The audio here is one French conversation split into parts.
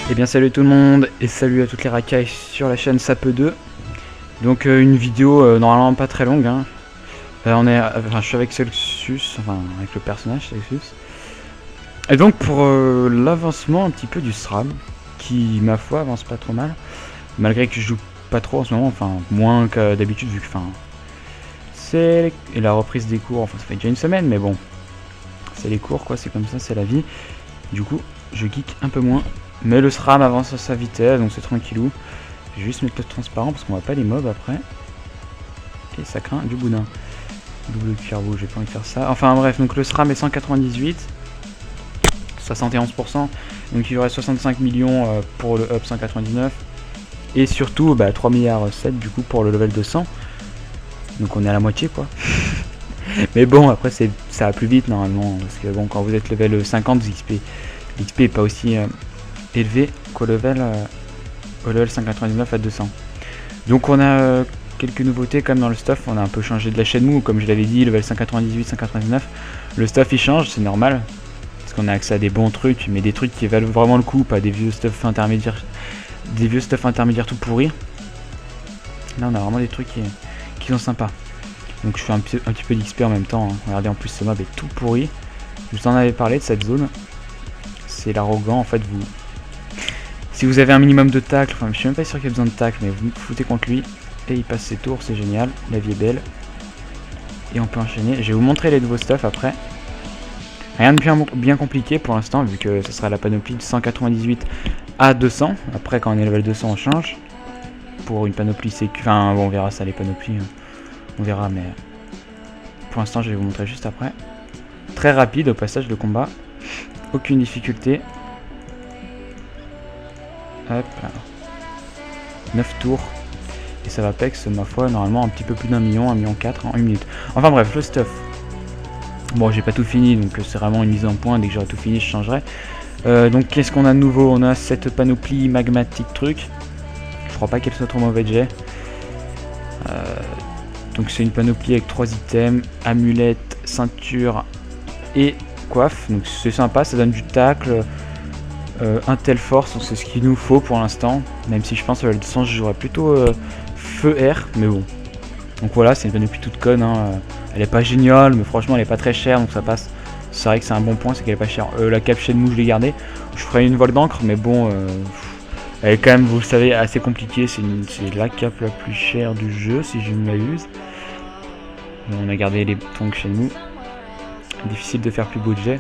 Et bien salut tout le monde et salut à toutes les racailles sur la chaîne Sape2. Donc une vidéo normalement pas très longue hein. Je suis avec Celsius, enfin avec le personnage Celsius. Et donc pour l'avancement un petit peu du SRAM, qui ma foi avance pas trop mal, malgré que je joue pas trop en ce moment, enfin moins que d'habitude vu que c'est la reprise des cours, enfin ça fait déjà une semaine mais bon, c'est les cours quoi, c'est comme ça, c'est la vie. Du coup je geek un peu moins. Mais le SRAM avance à sa vitesse, donc c'est tranquillou. Je vais juste mettre le transparent parce qu'on voit pas les mobs après. Et ça craint du boudin. Double carbo, j'ai pas envie de faire ça. Enfin bref, donc le SRAM est 198. 71%. Donc il y aurait 65 millions pour le up 199. Et surtout 3 milliards 7 du coup pour le level 200. Donc on est à la moitié quoi. Mais bon, après ça va plus vite normalement. Parce que bon, quand vous êtes level 50, l'XP est pas aussi élevé qu'au level 199 à 200. Donc on a quelques nouveautés comme dans le stuff. On a un peu changé de la chaîne mou, comme je l'avais dit, level 198, 199. Le stuff il change, c'est normal, parce qu'on a accès à des bons trucs, mais des trucs qui valent vraiment le coup, pas des vieux stuff intermédiaires, tout pourris. Là on a vraiment des trucs qui sont sympas. Donc je fais un petit peu d'XP en même temps hein. Regardez, en plus ce mob est tout pourri. Je vous en avais parlé de cette zone. C'est l'arrogant en fait. Si vous avez un minimum de tacle, enfin je suis même pas sûr qu'il y ait besoin de tacle, mais vous foutez contre lui et il passe ses tours, c'est génial, la vie est belle. Et on peut enchaîner. Je vais vous montrer les nouveaux stuff après. Rien de bien compliqué pour l'instant, vu que ce sera la panoplie de 198 à 200. Après quand on est level 200 on change. Pour une panoplie sécu, enfin bon, on verra ça les panoplies, on verra, mais pour l'instant je vais vous montrer juste après. Très rapide au passage le combat, aucune difficulté. Hop là. 9 tours. Et ça va pex, ma foi, normalement un petit peu plus d'1 million, 1,4 million en 1 minute. Enfin bref, le stuff. Bon, j'ai pas tout fini, donc c'est vraiment une mise en point. Dès que j'aurai tout fini, je changerai. Donc qu'est-ce qu'on a de nouveau? On a cette panoplie magmatique truc. Je crois pas qu'elle soit trop mauvaise jet. Donc c'est une panoplie avec 3 items, amulette, ceinture et coiffe. Donc c'est sympa, ça donne du tacle. Un tel force, c'est ce qu'il nous faut pour l'instant, même si je pense que le sens je jouerais plutôt feu air, mais bon. Donc voilà, c'est une panoplie toute conne, hein. Elle est pas géniale, mais franchement elle est pas très chère, donc ça passe. C'est vrai que c'est un bon point, c'est qu'elle est pas chère. La cape chez nous je l'ai gardée, je ferai une voile d'encre, mais bon, elle est quand même, vous le savez, assez compliquée. C'est la cape la plus chère du jeu, si je ne m'abuse. On a gardé les tongs chez nous. Difficile de faire plus beau de jet.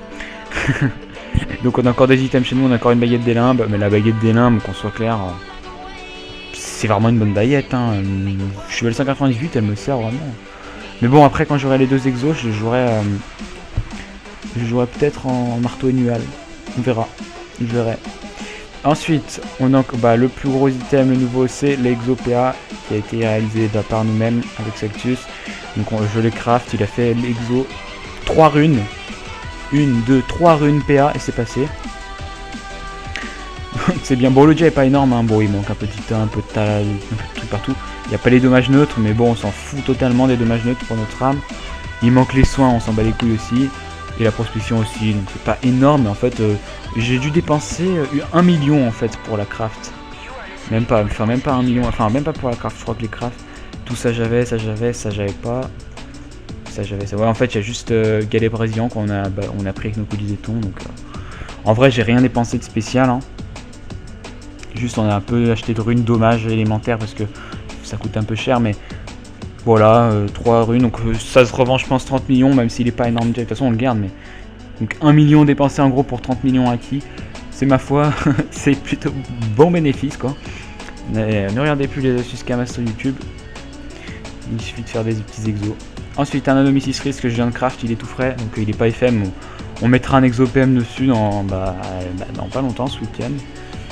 Donc on a encore des items chez nous, on a encore une baguette des limbes, mais la baguette des limbes, qu'on soit clair, c'est vraiment une bonne baguette, hein. Je suis level 198, elle me sert vraiment. Mais bon, après quand j'aurai les deux exos, je jouerai peut-être en marteau annuel. On verra, je verrai. Ensuite, on a le plus gros item, le nouveau, c'est l'exo PA qui a été réalisé par nous-mêmes avec Celsius. Donc je l'ai craft, il a fait l'exo 3 runes. 1, 2, 3 runes PA et c'est passé. C'est bien. Bon, le jet est pas énorme, hein. Bon, il manque un peu de trucs partout. Il n'y a pas les dommages neutres, mais bon, on s'en fout totalement des dommages neutres pour notre âme. Il manque les soins, on s'en bat les couilles aussi. Et la prospection aussi, donc c'est pas énorme, mais en fait, j'ai dû dépenser 1 million en fait pour la craft. Même pas 1 million, enfin même pas pour la craft, je crois que les crafts, tout ça j'avais, ça j'avais pas. Ouais, en fait il y a juste Galet Brésilien qu'on a, on a pris avec nos colis des tons, donc en vrai j'ai rien dépensé de spécial, hein. Juste on a un peu acheté de runes dommages élémentaires parce que ça coûte un peu cher, mais voilà, 3 runes, donc ça se revend je pense 30 millions, même s'il est pas énorme, de toute façon on le garde, mais donc 1 million dépensé en gros pour 30 millions acquis, c'est ma foi, c'est plutôt bon bénéfice quoi. Ne regardez plus les astuces Kamas sur YouTube, il suffit de faire des petits exos. Ensuite, un Anomisis Risk que je viens de craft, il est tout frais, donc il est pas FM. On mettra un exo PM dessus dans pas longtemps, ce week-end.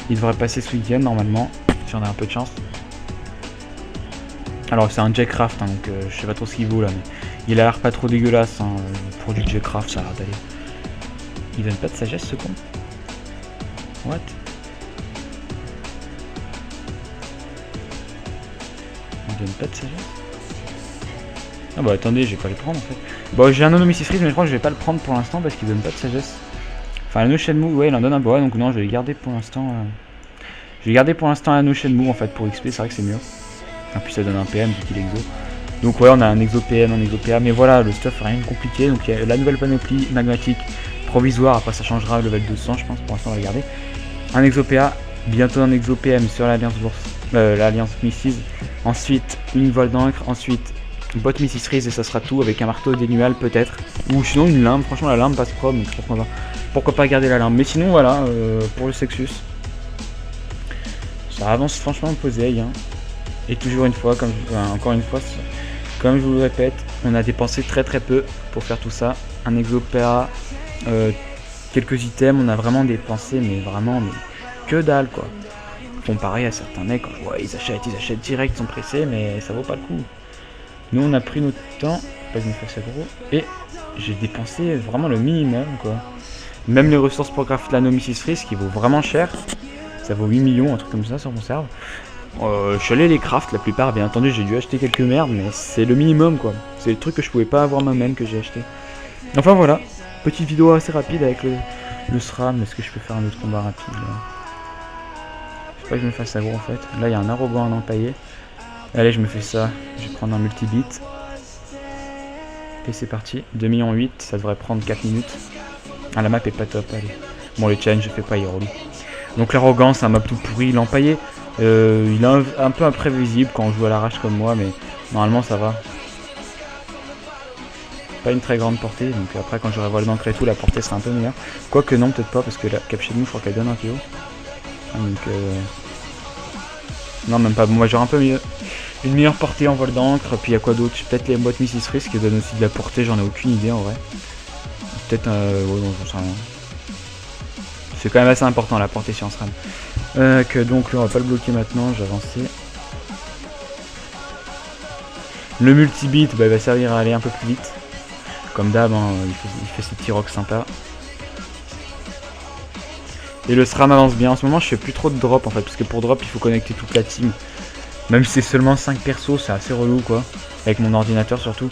Il devrait passer ce week-end normalement, si on a un peu de chance. Alors c'est un J-Craft, hein, donc je sais pas trop ce qu'il vaut là, mais il a l'air pas trop dégueulasse, hein, pour du J-Craft, ça a l'air d'aller. Il donne pas de sagesse ce con. What? Il donne pas de sagesse? Ah bah attendez, je vais pas le prendre en fait. Bon, j'ai un Anomisis Risk, mais je crois que je vais pas le prendre pour l'instant parce qu'il donne pas de sagesse. Enfin, le Shenmue, ouais, il en donne un, ouais, donc non, je vais le garder pour l'instant. J'ai gardé pour l'instant un Shenmue en fait pour XP, c'est vrai que c'est mieux. Et puis ça donne un PM vu qu'il est exo. Donc ouais, on a un exo PM, un exo PA, mais voilà, le stuff rien de compliqué. Donc il y a la nouvelle panoplie magmatique provisoire, après ça changera au level 200 je pense, pour l'instant on va le garder. Un exo PA, bientôt un exo PM sur l'Alliance l'Alliance Mrs. Ensuite une voile d'encre, ensuite bot Mrs. Reese et ça sera tout avec un marteau dénual peut-être. Ou sinon une lame, franchement la lame passe propre, donc pourquoi pas garder la lame. Mais sinon voilà, pour le Sexus, ça avance franchement posé, hein. Et toujours une fois, encore une fois, comme je vous le répète, on a dépensé très peu pour faire tout ça. Un exo PA, quelques items, on a vraiment dépensé, mais vraiment que dalle quoi. Comparé à certains mecs, ouais, ils achètent direct, ils sont pressés, mais ça vaut pas le coup. Nous on a pris notre temps, pas que je me fasse aggro, et j'ai dépensé vraiment le minimum quoi. Même les ressources pour craft l'anneau Mrs. Freeze qui vaut vraiment cher, ça vaut 8 millions, un truc comme ça sur mon serve. Je suis allé les craft la plupart, bien entendu j'ai dû acheter quelques merdes, mais c'est le minimum quoi. C'est le truc que je pouvais pas avoir moi-même que j'ai acheté. Enfin voilà, petite vidéo assez rapide avec le SRAM. Est-ce que je peux faire un autre combat rapide là? Je sais pas que je me fasse aggro en fait. Là il y a un arrogant à empailler. Allez, je me fais ça, je vais prendre un multi-beat. Et c'est parti, 2,8 millions, ça devrait prendre 4 minutes. Ah la map est pas top, allez. Bon les challenges je fais pas, il est relou. Donc l'arrogant c'est un map tout pourri, l'empaillé. Il est un peu imprévisible quand on joue à l'arrache comme moi, mais normalement ça va. Pas une très grande portée, donc après quand j'aurai volé d'encre et tout, la portée sera un peu meilleure. Quoique non, peut-être pas, parce que la Cap Shenmue, je crois qu'elle donne un PO. Donc non, même pas. Bon, moi j'aurai un peu mieux. Une meilleure portée en vol d'encre, puis il y a quoi d'autre? Peut-être les boîtes Mrs. Freeze qui donnent aussi de la portée, j'en ai aucune idée en vrai. Peut-être ouais, non, j'en sais rien. C'est quand même assez important la portée sur un SRAM. Donc là on va pas le bloquer maintenant, j'ai avancé. Le multi-beat bah, il va servir à aller un peu plus vite. Comme d'hab, hein, il fait ses petits rocks sympas. Et le SRAM avance bien. En ce moment je fais plus trop de drop en fait, parce que pour drop il faut connecter toute la team. Même si c'est seulement 5 persos, c'est assez relou quoi. Avec mon ordinateur surtout.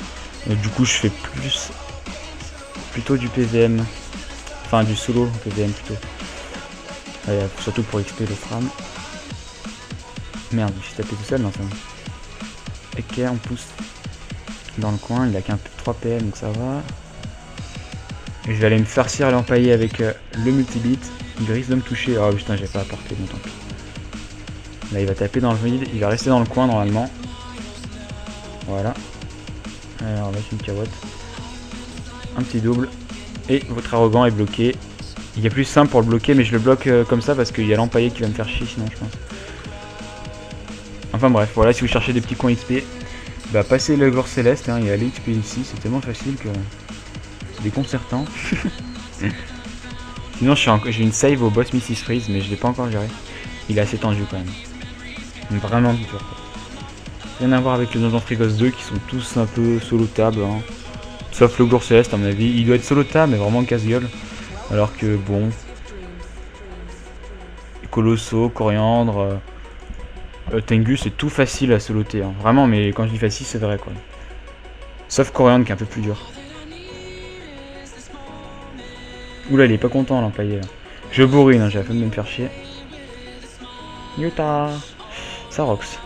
Et du coup je fais plutôt du PVM. Enfin du solo PVM plutôt. Surtout pour XP le SRAM. Merde, je suis tapé tout seul dans ça. Ok, on pousse dans le coin, il a qu'un 3 PM donc ça va. Et je vais aller me farcir l'empailler avec le multi-beat. Il risque de me toucher. Oh putain, j'ai pas apporté, bon tant pis. Là il va taper dans le vide, il va rester dans le coin normalement. Voilà. Alors là c'est une carotte. Un petit double. Et votre arrogant est bloqué. Il y a plus simple pour le bloquer, mais je le bloque comme ça parce qu'il y a l'empaillé qui va me faire chier sinon je pense. Enfin bref, voilà, si vous cherchez des petits coins XP, bah passez le gore céleste, hein, il y a l'XP ici, c'est tellement facile que c'est déconcertant. Sinon j'ai une save au boss Mrs. Freeze, mais je l'ai pas encore géré. Il est assez tendu quand même. Vraiment dur. Rien à voir avec le Donjon Frigos 2 qui sont tous un peu solo-tables. Hein. Sauf le Gour Céleste à mon avis. Il doit être solo-table mais vraiment casse-gueule. Alors que bon. Colosso, Coriandre, Tengu c'est tout facile à soloter. Hein. Vraiment, mais quand je dis facile c'est vrai quoi. Sauf Coriandre qui est un peu plus dur. Oula, il est pas content l'employé là. Je bourrine, hein, j'ai la flemme de me faire chier. Yuta, ça rox.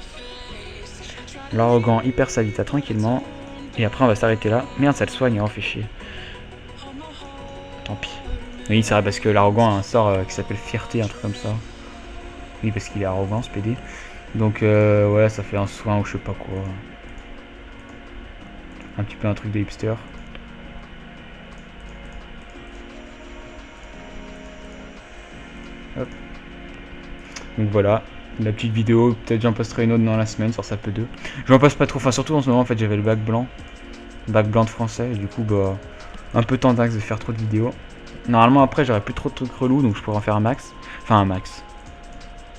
L'arrogant hyper salita tranquillement. Et après on va s'arrêter là. Merde, ça le soigne, on fait chier. Tant pis. Oui, c'est vrai parce que l'arrogant a un sort qui s'appelle fierté, un truc comme ça. Oui, parce qu'il est arrogant ce PD. Donc ouais, ça fait un soin ou je sais pas quoi. Un petit peu un truc de hipster. Hop. Donc voilà, la petite vidéo, peut-être j'en posterai une autre dans la semaine sur SAP 2. Je m'en passe pas trop, enfin surtout en ce moment en fait j'avais le bac blanc de français et du coup bah un peu tendax de faire trop de vidéos. Normalement après j'aurai plus trop de trucs relous donc je pourrais en faire un max. Enfin un max.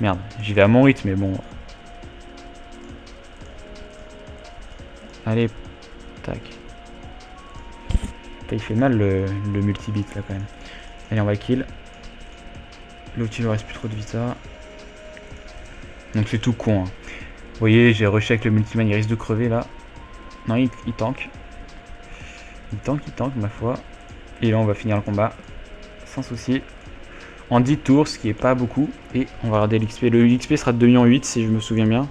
Merde, j'y vais à mon rythme mais bon. Allez, tac. Il fait mal le multi-beat là quand même. Allez on va kill. L'autre il ne reste plus trop de vita. Donc c'est tout con. Hein. Vous voyez, j'ai rushé avec le multiman, il risque de crever là. Non, il tank. Il tank, ma foi. Et là, on va finir le combat. Sans souci. en 10 tours, ce qui est pas beaucoup. Et on va regarder l'XP. Le XP sera de 2,8 millions si je me souviens bien.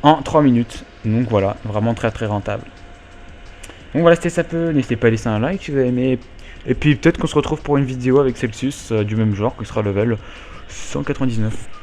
En 3 minutes. Donc voilà, vraiment très très rentable. Donc voilà, c'était ça peu. N'hésitez pas à laisser un like si vous avez aimé. Et puis peut-être qu'on se retrouve pour une vidéo avec Celsius du même genre, qui sera level 199.